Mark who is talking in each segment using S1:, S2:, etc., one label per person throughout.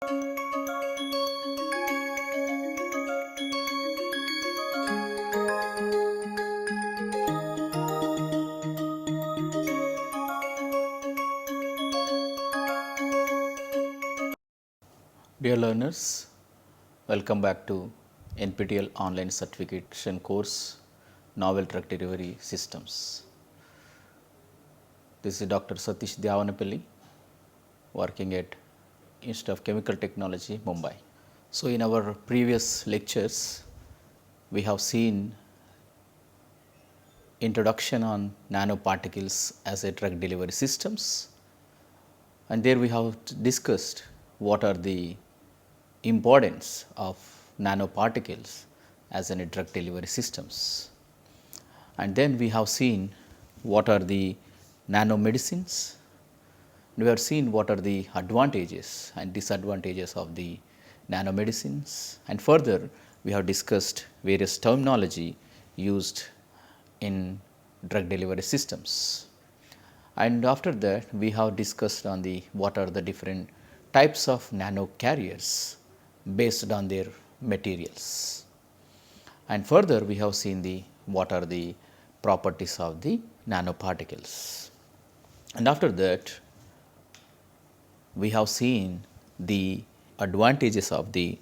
S1: Dear learners, welcome back to NPTEL online certification course Novel Drug Delivery Systems. This is Dr. Satish Dyavanapalli working at Institute of Chemical Technology, Mumbai. So, in our previous lectures, we have seen introduction on nanoparticles as a drug delivery systems, and there we have discussed what are the importance of nanoparticles as in a drug delivery systems. And then we have seen what are the nanomedicines. We have seen what are the advantages and disadvantages of the nanomedicines, and further we have discussed various terminology used in drug delivery systems. And after that we have discussed on the what are the different types of nanocarriers based on their materials. And further we have seen the what are the properties of the nanoparticles. And after that we have seen the advantages of the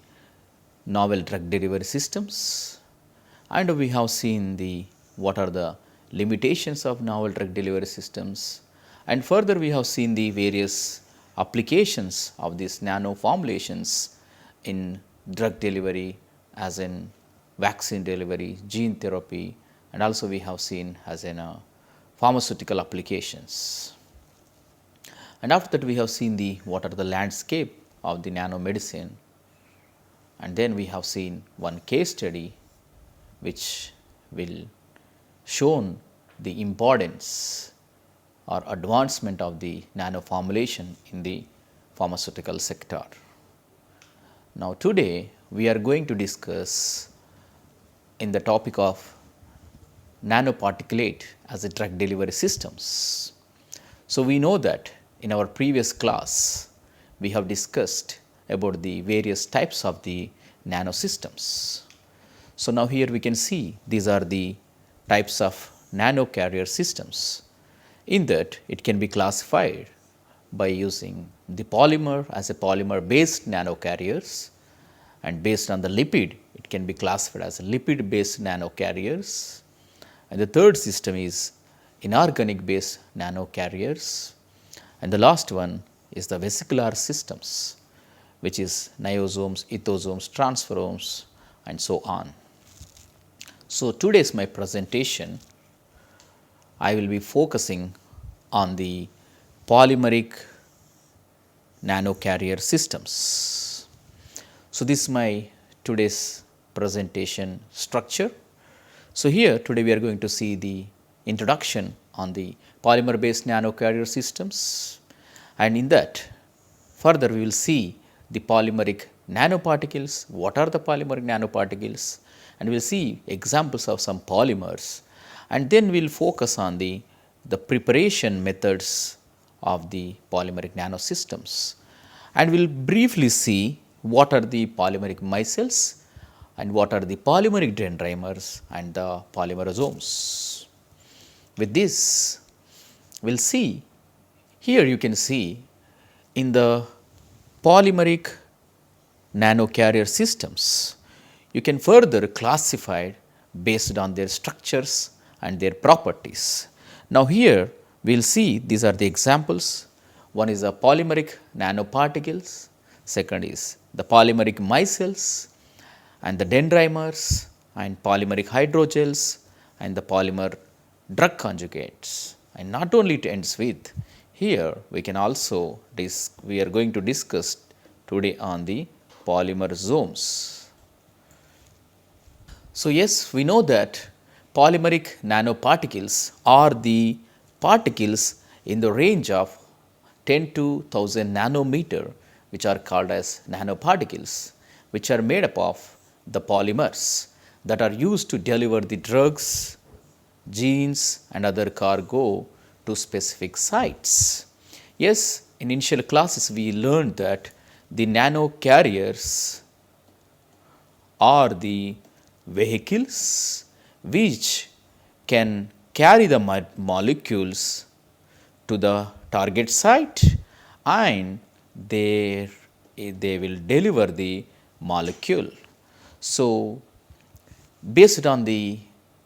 S1: novel drug delivery systems, and we have seen the what are the limitations of novel drug delivery systems, and further we have seen the various applications of these nano formulations in drug delivery as in vaccine delivery, gene therapy, and also we have seen as in pharmaceutical applications. And after that we have seen the what are the landscape of the nanomedicine, and then we have seen one case study which will shown the importance or advancement of the nano formulation in the pharmaceutical sector. Now, today we are going to discuss in the topic of nanoparticulate as a drug delivery systems. So, we know that in our previous class we have discussed about the various types of the nanosystems. So, now here we can see these are the types of nanocarrier systems. In that it can be classified by using the polymer as a polymer-based nanocarriers, and based on the lipid it can be classified as lipid-based nanocarriers, and the third system is inorganic-based nanocarriers, and the last one is the vesicular systems, which is niosomes, ethosomes, transferomes, and so on. So, today's my presentation I will be focusing on the polymeric nanocarrier systems. So, this is my today's presentation structure. So, here today we are going to see the introduction on the polymer based nanocarrier systems, and in that further we will see the polymeric nanoparticles, what are the polymeric nanoparticles, and we will see examples of some polymers, and then we will focus on the preparation methods of the polymeric nanosystems, and we will briefly see what are the polymeric micelles and what are the polymeric dendrimers and the polymersomes. With this we will see, here you can see in the polymeric nanocarrier systems you can further classify based on their structures and their properties. Now, here we will see these are the examples. One is the polymeric nanoparticles, second is the polymeric micelles and the dendrimers and polymeric hydrogels and the polymer drug conjugates. And not only it ends with, here we can also we are going to discuss today on the polymersomes. So, yes, we know that polymeric nanoparticles are the particles in the range of 10 to 1000 nanometer, which are called as nanoparticles, which are made up of the polymers that are used to deliver the drugs, genes and other cargo to specific sites. Yes, in initial classes we learned that the nanocarriers are the vehicles which can carry the molecules to the target site and they will deliver the molecule. So, based on the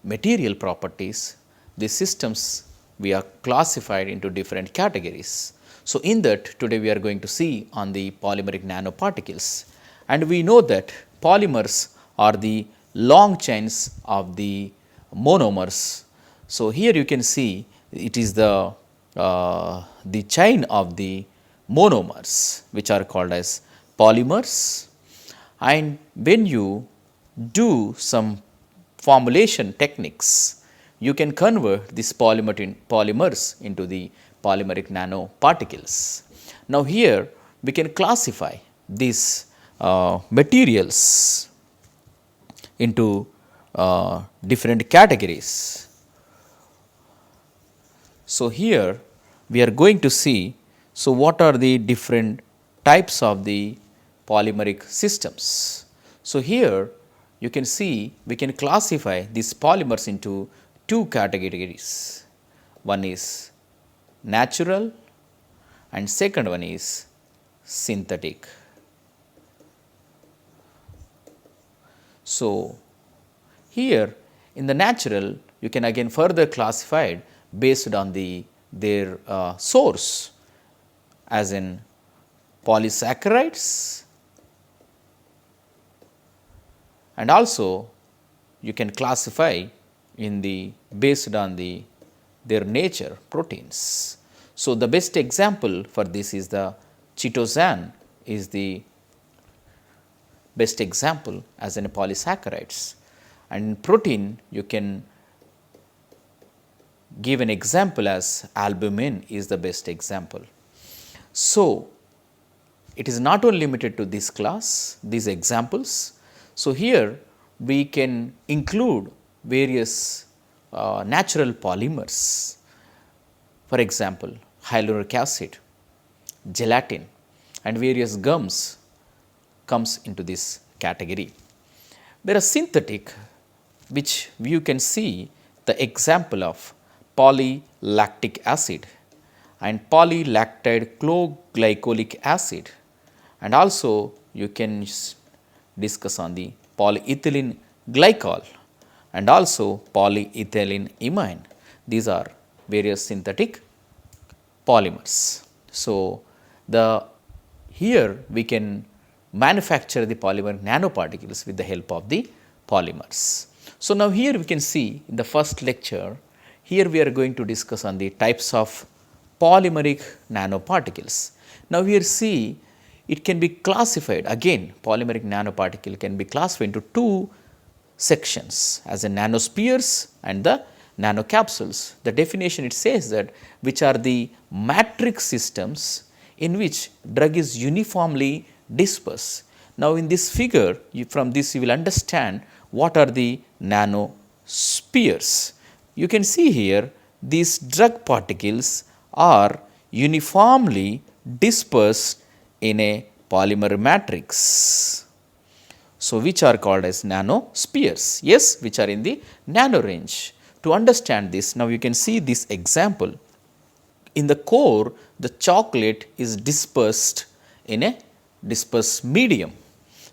S1: material properties, the systems we are classified into different categories. So, in that today we are going to see on the polymeric nanoparticles, and we know that polymers are the long chains of the monomers. So, here you can see it is the chain of the monomers which are called as polymers, and when you do some formulation techniques, you can convert this polymers into the polymeric nanoparticles. Now, here we can classify these materials into different categories. So, here we are going to see, so what are the different types of the polymeric systems. So, here you can see we can classify these polymers into two categories. One is natural and second one is synthetic. So, here in the natural you can again further classify it based on their source, as in polysaccharides, and also you can classify in the based on their nature, proteins. So, the best example for this is the chitosan is the best example as in polysaccharides, and protein you can give an example as albumin is the best example. So, it is not only limited to this class, these examples. So, here we can include various natural polymers, for example, hyaluronic acid, gelatin and various gums comes into this category. There are synthetic, which you can see the example of polylactic acid and polylactide chloroglycolic acid, and also you can discuss on the polyethylene glycol and also polyethylene imine. These are various synthetic polymers. So, here we can manufacture the polymer nanoparticles with the help of the polymers. So, now here we can see in the first lecture, here we are going to discuss on the types of polymeric nanoparticles. Now, here see it can be classified, again polymeric nanoparticle can be classified into two sections as a nanospheres and the nanocapsules. The definition it says that which are the matrix systems in which drug is uniformly dispersed. Now, in this figure from this you will understand what are the nanospheres. You can see here these drug particles are uniformly dispersed in a polymer matrix. So, which are called as nanospheres, yes, which are in the nano range. To understand this, now you can see this example. In the core, the chocolate is dispersed in a dispersed medium.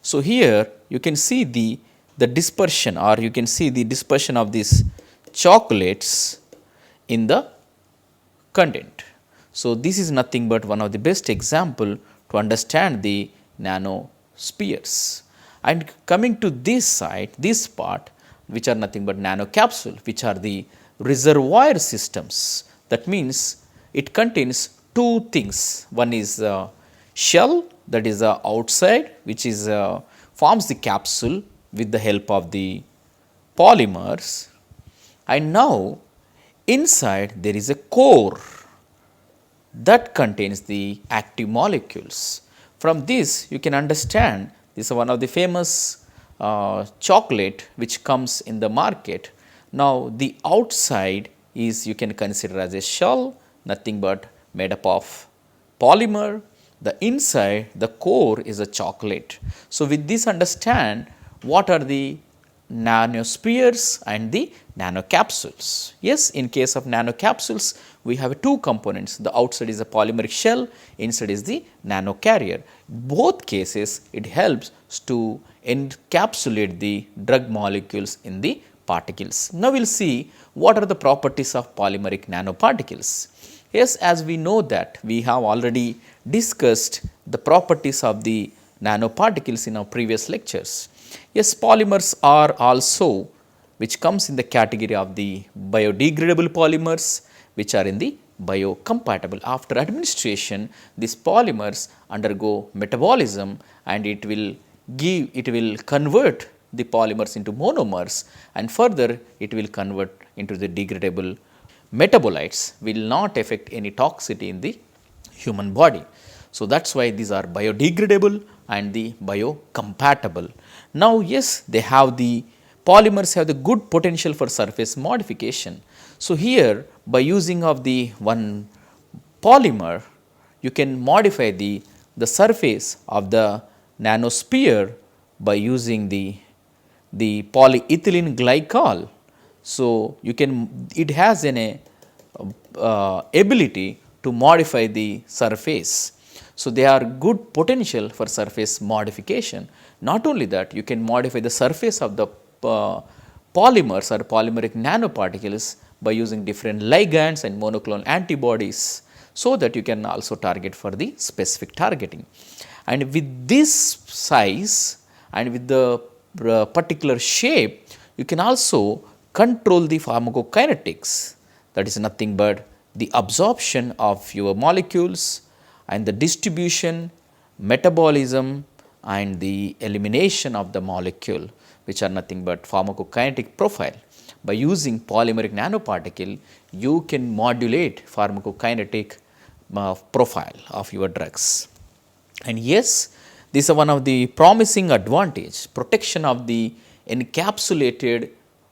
S1: So, here you can see the dispersion, or you can see the dispersion of these chocolates in the content. So, this is nothing but one of the best example to understand the nanospheres. And coming to this side, this part, which are nothing but nanocapsule, which are the reservoir systems. That means it contains two things. One is shell, that is the outside, which is forms the capsule with the help of the polymers, and now inside there is a core that contains the active molecules. From this you can understand this is one of the famous chocolate which comes in the market. Now, the outside is you can consider as a shell, nothing but made up of polymer, the inside, the core is a chocolate. So, with this understand what are the nanospheres and the nanocapsules. Yes, in case of nanocapsules, we have two components. The outside is a polymeric shell, inside is the nanocarrier. Both cases, it helps to encapsulate the drug molecules in the particles. Now, we will see what are the properties of polymeric nanoparticles. Yes, as we know that we have already discussed the properties of the nanoparticles in our previous lectures. Yes, polymers are also which comes in the category of the biodegradable polymers, which are in the biocompatible. After administration, these polymers undergo metabolism and it will convert the polymers into monomers, and further it will convert into the degradable metabolites, will not affect any toxicity in the human body. So, that is why these are biodegradable and the biocompatible. Now, yes, they have the polymers have the good potential for surface modification. So, here by using of the one polymer, you can modify the surface of the nanosphere by using the polyethylene glycol. So, you can it has an ability to modify the surface. So, they are good potential for surface modification. Not only that, you can modify the surface of the polymers or polymeric nanoparticles by using different ligands and monoclonal antibodies, so that you can also target for the specific targeting. And with this size and with the particular shape, you can also control the pharmacokinetics, that is nothing but the absorption of your molecules and the distribution, metabolism and the elimination of the molecule, which are nothing but pharmacokinetic profile. By using polymeric nanoparticle, you can modulate pharmacokinetic profile of your drugs. And yes, this is one of the promising advantage, protection of the encapsulated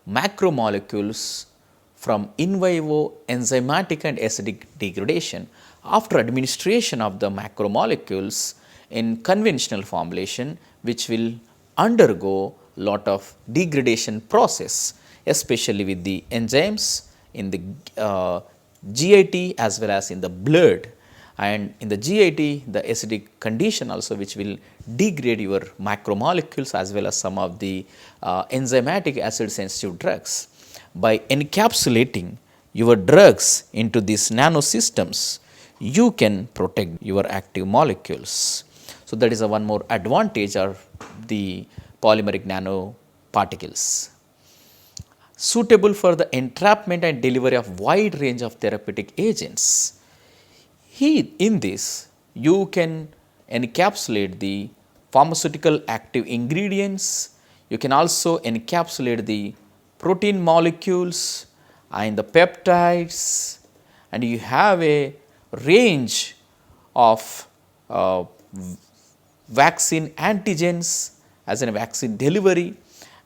S1: macromolecules from in vivo enzymatic and acidic degradation. After administration of the macromolecules in conventional formulation, which will undergo lot of degradation process, especially with the enzymes in the GIT as well as in the blood. And in the GIT, the acidic condition also, which will degrade your macromolecules as well as some of the enzymatic acid sensitive drugs. By encapsulating your drugs into these nanosystems, you can protect your active molecules. So, that is a one more advantage of the polymeric nanoparticles. Suitable for the entrapment and delivery of wide range of therapeutic agents. In this, you can encapsulate the pharmaceutical active ingredients, you can also encapsulate the protein molecules and the peptides, and you have a range of vaccine antigens as a vaccine delivery,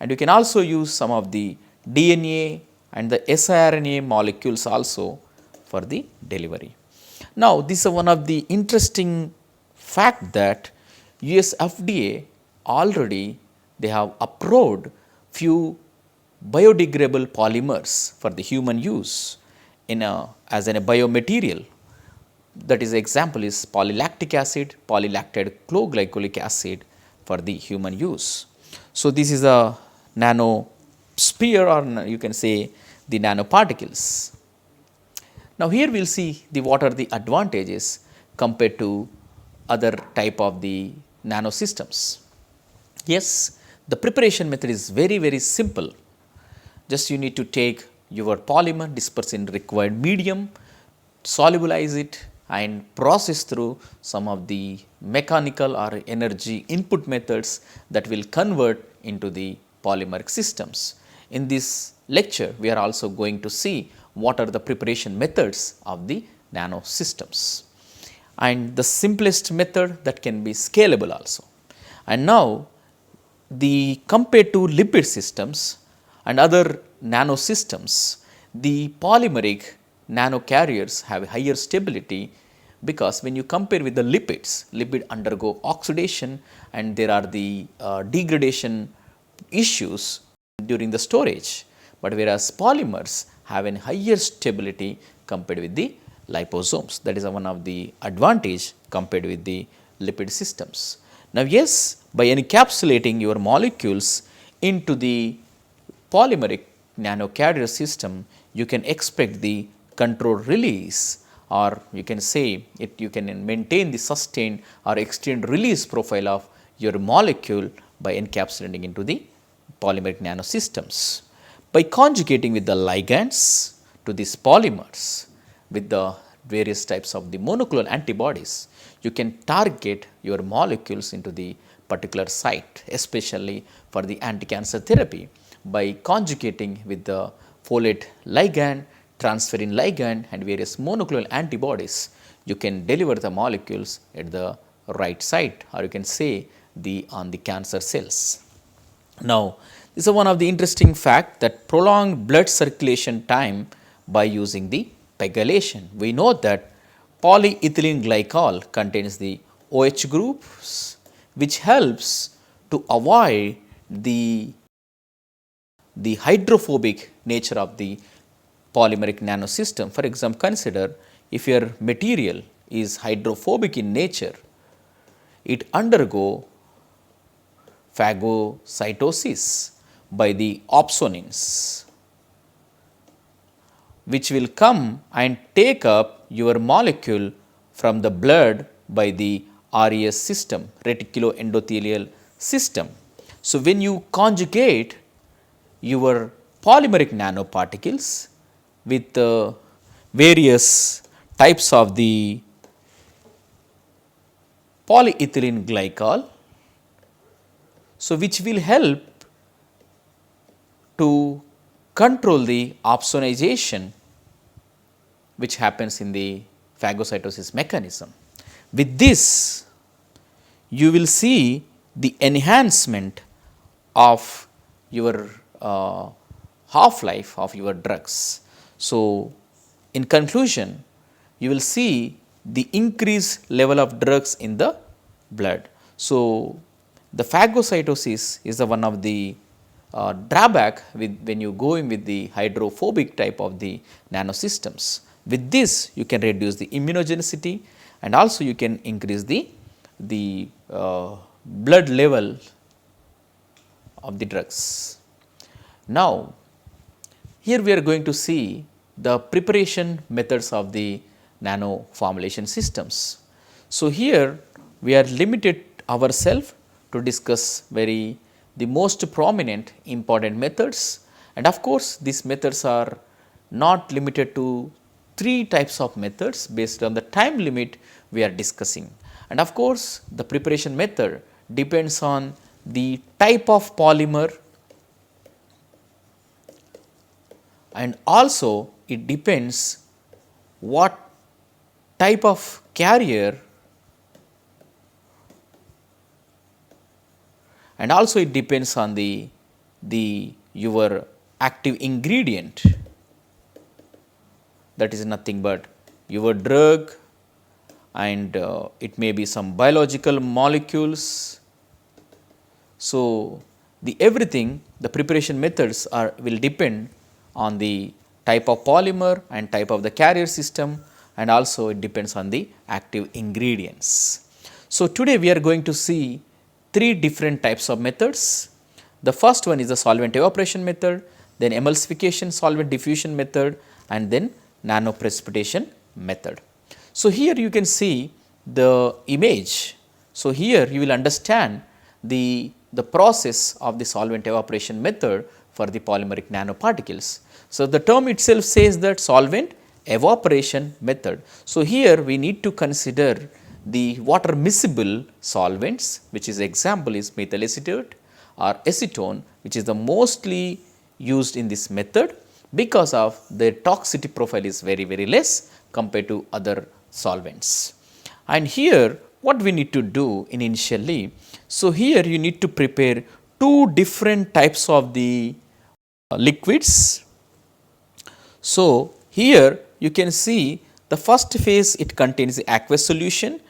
S1: and you can also use some of the DNA and the siRNA molecules also for the delivery. Now, this is one of the interesting fact that US FDA already they have approved few biodegradable polymers for the human use in as a biomaterial. That is example is polylactic acid, polylacted chloroglycolic acid for the human use. So, this is a nanosphere, or you can say the nanoparticles. Now, here we will see what are the advantages compared to other type of the nanosystems. Yes, the preparation method is very simple. Just you need to take your polymer, disperse in required medium, solubilize it and process through some of the mechanical or energy input methods that will convert into the polymeric systems. In this lecture, we are also going to see what are the preparation methods of the nanosystems and the simplest method that can be scalable also. And now, the compared to lipid systems and other nanosystems, the polymeric nanocarriers have higher stability because when you compare with the lipids, lipid undergo oxidation and there are the degradation issues during the storage, but whereas polymers have a higher stability compared with the liposomes. That is one of the advantage compared with the lipid systems. Now, yes, by encapsulating your molecules into the polymeric nanocarrier system, you can expect the controlled release, or you can say you can maintain the sustained or extended release profile of your molecule by encapsulating into the polymeric nanosystems. By conjugating with the ligands to these polymers with the various types of the monoclonal antibodies, you can target your molecules into the particular site, especially for the anti-cancer therapy. By conjugating with the folate ligand, transferrin ligand and various monoclonal antibodies, you can deliver the molecules at the right site, or you can say on the cancer cells. Now, this is one of the interesting fact that prolonged blood circulation time by using the pegylation. We know that polyethylene glycol contains the OH groups, which helps to avoid the hydrophobic nature of the polymeric nanosystem. For example, consider if your material is hydrophobic in nature, it undergo phagocytosis by the opsonins, which will come and take up your molecule from the blood by the RES system, reticuloendothelial system. So, when you conjugate your polymeric nanoparticles with various types of the polyethylene glycol, so which will help to control the opsonization which happens in the phagocytosis mechanism. With this, you will see the enhancement of your half-life of your drugs. So, in conclusion, you will see the increased level of drugs in the blood. So, the phagocytosis is the one of the drawback when you go in with the hydrophobic type of the nanosystems. With this, you can reduce the immunogenicity and also you can increase the blood level of the drugs. Now, here we are going to see the preparation methods of the nano formulation systems. So, here we are limited ourselves to discuss the most prominent important methods, and of course, these methods are not limited to 3 types of methods based on the time limit we are discussing. And of course, the preparation method depends on the type of polymer and also it depends what type of carrier and also it depends on your active ingredient, that is nothing but your drug and it may be some biological molecules. So, the preparation methods will depend on the type of polymer and type of the carrier system, and also it depends on the active ingredients. So, today we are going to see 3 different types of methods. The first one is the solvent evaporation method, then emulsification solvent diffusion method, and then nanoprecipitation method. So, here you can see the image. So, here you will understand the process of the solvent evaporation method for the polymeric nanoparticles. So, the term itself says that solvent evaporation method. So, here we need to consider the water miscible solvents, which is example is methyl acetate or acetone, which is the mostly used in this method because of their toxicity profile is very less compared to other solvents. And here what we need to do initially, so here you need to prepare 2 different types of the liquids. So, here you can see The first phase, it contains the aqueous solution,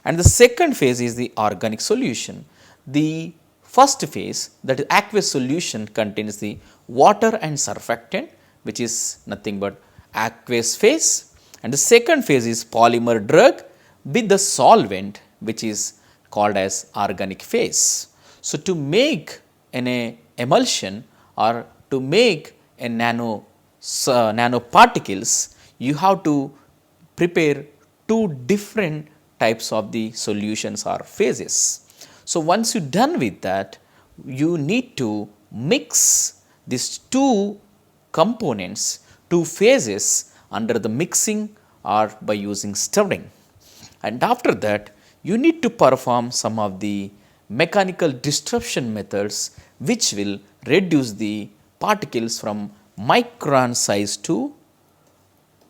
S1: and the second phase is the organic solution. The first phase, that is aqueous solution, contains the water and surfactant, which is nothing but aqueous phase, and the second phase is polymer drug with the solvent, which is called as organic phase. So, to make an emulsion or to make a nanoparticles, you have to prepare two different types of the solutions or phases. So, once you are done with that, you need to mix these two components, two phases, under the mixing or by using stirring. And after that, you need to perform some of the mechanical disruption methods, which will reduce the particles from micron size to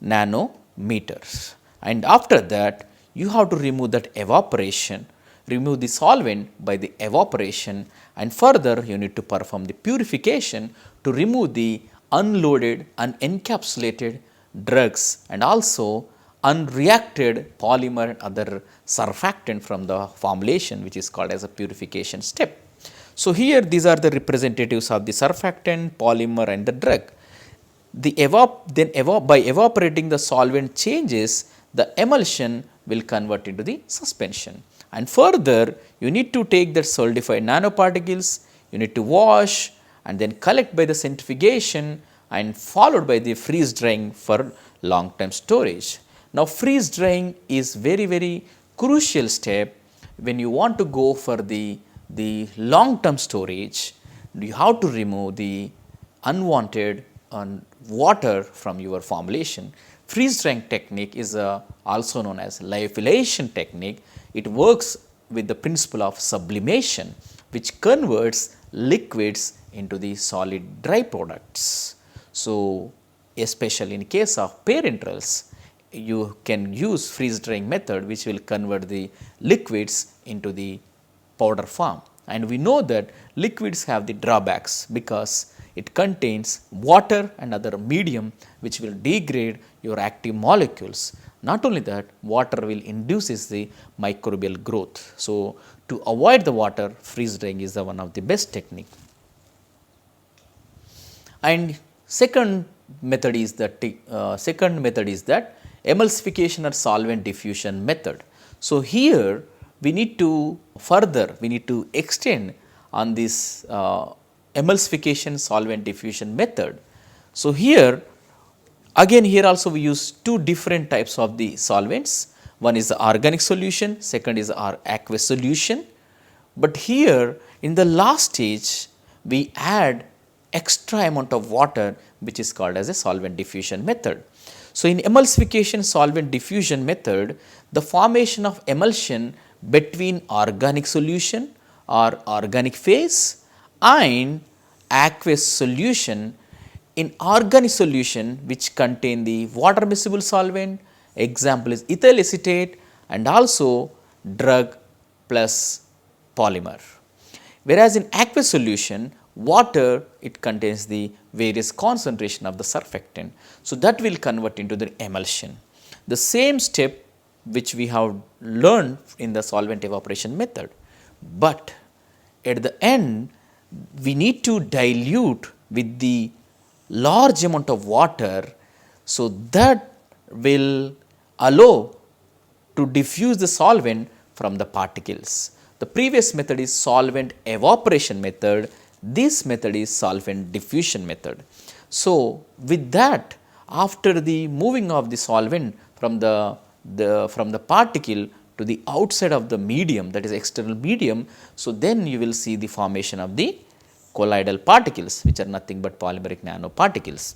S1: nanometers. And after that, you have to remove that evaporation, remove the solvent by the evaporation, and further you need to perform the purification to remove the unloaded, unencapsulated drugs and also unreacted polymer and other surfactant from the formulation, which is called as a purification step. So, here these are the representatives of the surfactant, polymer and the drug. By evaporating the solvent changes, the emulsion will convert into the suspension, and further you need to take that solidified nanoparticles, you need to wash and then collect by the centrifugation and followed by the freeze drying for long term storage. Now, freeze drying is very crucial step when you want to go for the long term storage. You have to remove the unwanted water from your formulation. Freeze drying technique is also known as lyophilization technique. It works with the principle of sublimation, which converts liquids into the solid dry products. So, especially in case of parenterals, you can use freeze drying method, which will convert the liquids into the powder form. And we know that liquids have the drawbacks because it contains water and other medium which will degrade your active molecules. Not only that, water will induces the microbial growth. So, to avoid the water, freeze drying is the one of the best technique. And second method is that emulsification or solvent diffusion method. So, here we need to extend on this emulsification solvent diffusion method. So, here also we use two different types of the solvents. One is the organic solution, second is our aqueous solution. But here in the last stage, we add extra amount of water, which is called as a solvent diffusion method. So, in emulsification solvent diffusion method, the formation of emulsion between organic solution or organic phase and aqueous solution. In organic solution, which contain the water miscible solvent, example is ethyl acetate and also drug plus polymer. Whereas in aqueous solution, water, it contains the various concentration of the surfactant. So, that will convert into the emulsion. The same step which we have learned in the solvent evaporation method, but at the end we need to dilute with the large amount of water. So, that will allow to diffuse the solvent from the particles. The previous method is solvent evaporation method, this method is solvent diffusion method. So, with that, after the moving of the solvent from the particle to the outside of the medium, that is external medium, so then you will see the formation of the colloidal particles, which are nothing but polymeric nanoparticles.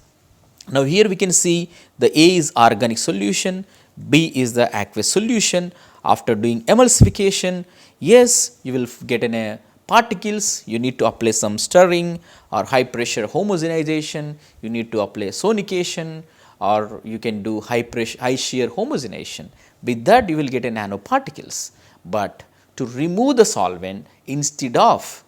S1: Now, here we can see the A is organic solution, B is the aqueous solution. After doing emulsification, yes, you will get in a particles, you need to apply some stirring or high pressure homogenization, you need to apply sonication, or you can do high shear homogenization. With that, you will get a nanoparticles. But to remove the solvent, instead of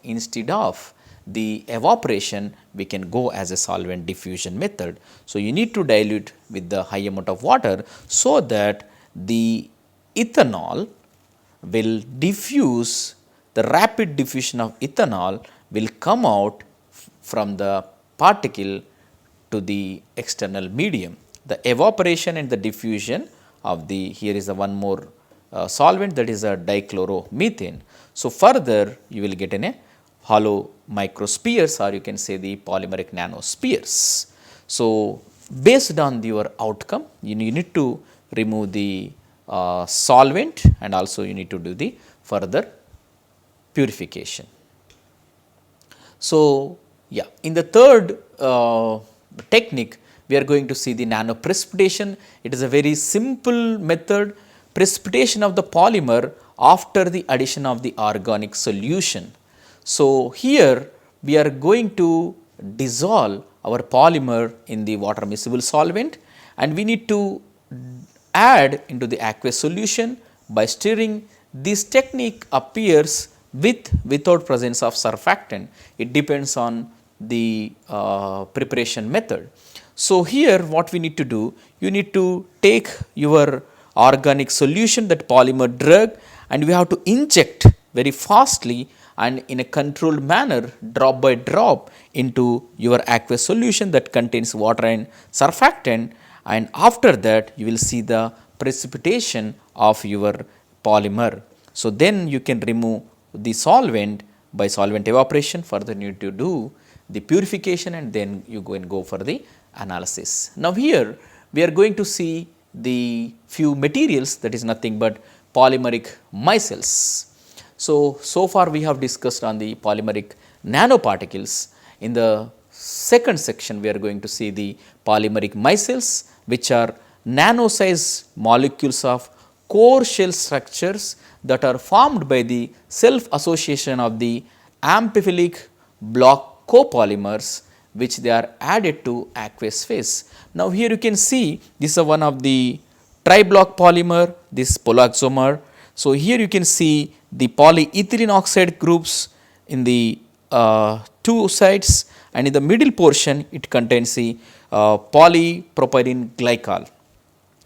S1: the evaporation, we can go as a solvent diffusion method. So, you need to dilute with the high amount of water, so that the ethanol will diffuse, the rapid diffusion of ethanol will come out from the particle to the external medium. The evaporation and the diffusion of the, here is the one more solvent, that is a dichloromethane. So, further you will get in a hollow microspheres, or you can say the polymeric nanospheres. So, based on your outcome, you need to remove the solvent, and also you need to do the further purification. So, yeah, in the third technique, we are going to see the nanoprecipitation. It is a very simple method, precipitation of the polymer after the addition of the organic solution. So, here we are going to dissolve our polymer in the water miscible solvent, and we need to add into the aqueous solution by stirring. This technique appears with without presence of surfactant. It depends on the preparation method. So, here what we need to do, you need to take your organic solution, that polymer drug, and we have to inject very fastly and in a controlled manner, drop by drop, into your aqueous solution that contains water and surfactant, and after that you will see the precipitation of your polymer. So, then you can remove the solvent by solvent evaporation. Further you need to do the purification, and then you go for the analysis. Now, here we are going to see the few materials, that is nothing but polymeric micelles. So far we have discussed on the polymeric nanoparticles. In the second section, we are going to see the polymeric micelles, which are nano-sized molecules of core shell structures that are formed by the self association of the amphiphilic block copolymers, which they are added to aqueous phase. Now, here you can see this is one of the tri-block polymer, this poloxamer. So, here you can see the polyethylene oxide groups in the two sides, and in the middle portion it contains the polypropylene glycol.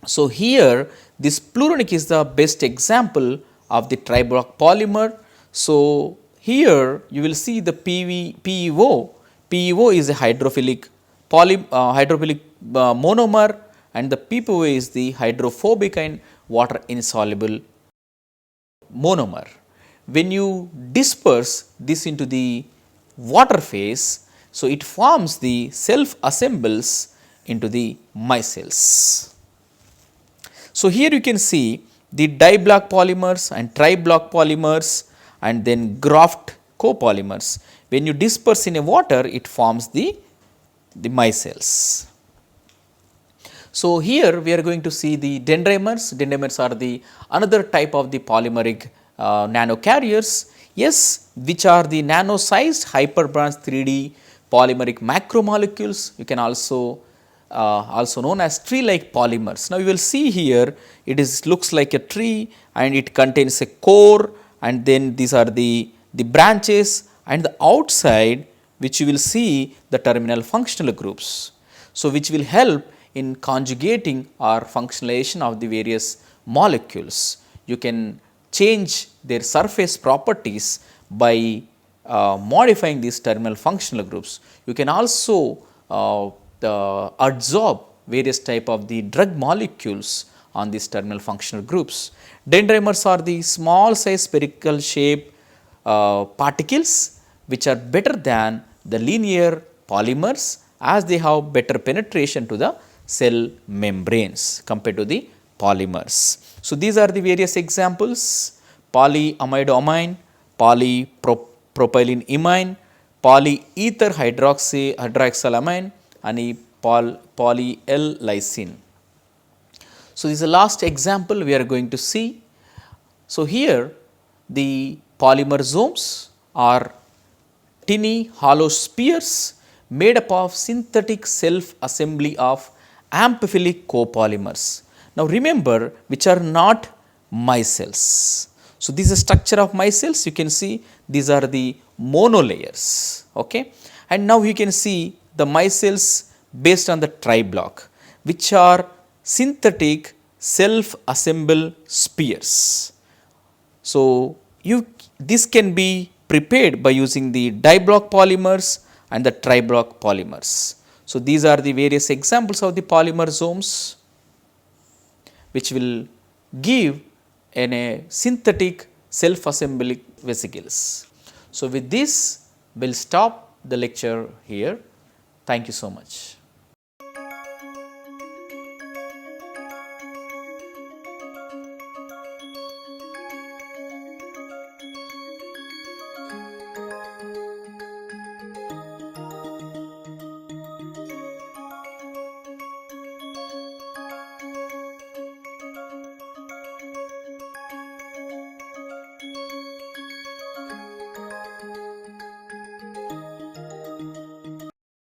S1: So, here this pluronic is the best example of the tri-block polymer. So, here you will see the PEO. PEO is a hydrophilic monomer, and the PPO is the hydrophobic and water insoluble monomer. When you disperse this into the water phase, so it forms the self assembles into the micelles. So, here you can see the di-block polymers and tri-block polymers, and then graft copolymers. When you disperse in a water, it forms the micelles. So, here we are going to see the dendrimers. Dendrimers are the another type of the polymeric nanocarriers, yes, which are the nano-sized hyperbranch 3D polymeric macromolecules. You can also known as tree-like polymers. Now, you will see here it is looks like a tree, and it contains a core, and then these are the branches, and the outside which you will see the terminal functional groups. So, which will help in conjugating or functionalization of the various molecules. You can change their surface properties by modifying these terminal functional groups. You can also adsorb various type of the drug molecules on these terminal functional groups. Dendrimers are the small size spherical shape particles, which are better than the linear polymers, as they have better penetration to the cell membranes compared to the polymers. So, these are the various examples: polyamidoamine, polypropylene imine, polyether hydroxylamine, and poly-L-lysine. So, this is the last example we are going to see. So, here the polymersomes are tiny hollow spheres made up of synthetic self assembly of amphiphilic copolymers. Now, remember, which are not micelles. So, this is the structure of micelles. You can see these are the monolayers. Okay. And now you can see the micelles based on the tri-block, which are synthetic self assemble spheres. So, this can be prepared by using the diblock polymers and the triblock polymers. So, these are the various examples of the polymersomes which will give a synthetic self assembly vesicles. So, with this we will stop the lecture here. Thank you so much.